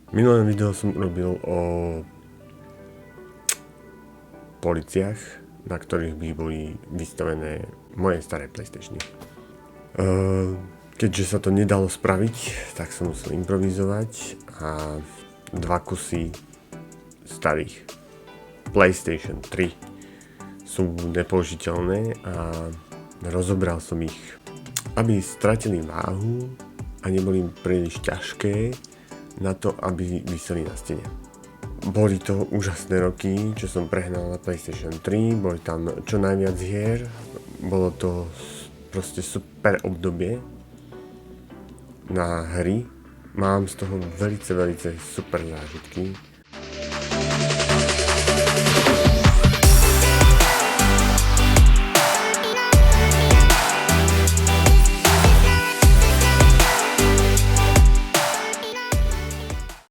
Minulé video som urobil o policiach, na ktorých by boli vystavené moje staré PlayStationy. Keďže sa to nedalo spraviť, tak som musel improvizovať a 2 kusy starých PlayStation 3 sú nepoužiteľné a rozobral som ich, aby stratili váhu a neboli príliš ťažké na to, aby viseli na stene. Boli to úžasné roky, čo som prehnal na PlayStation 3, boli tam čo najviac hier, bolo to proste super obdobie na hry. Mám z toho veľmi super zážitky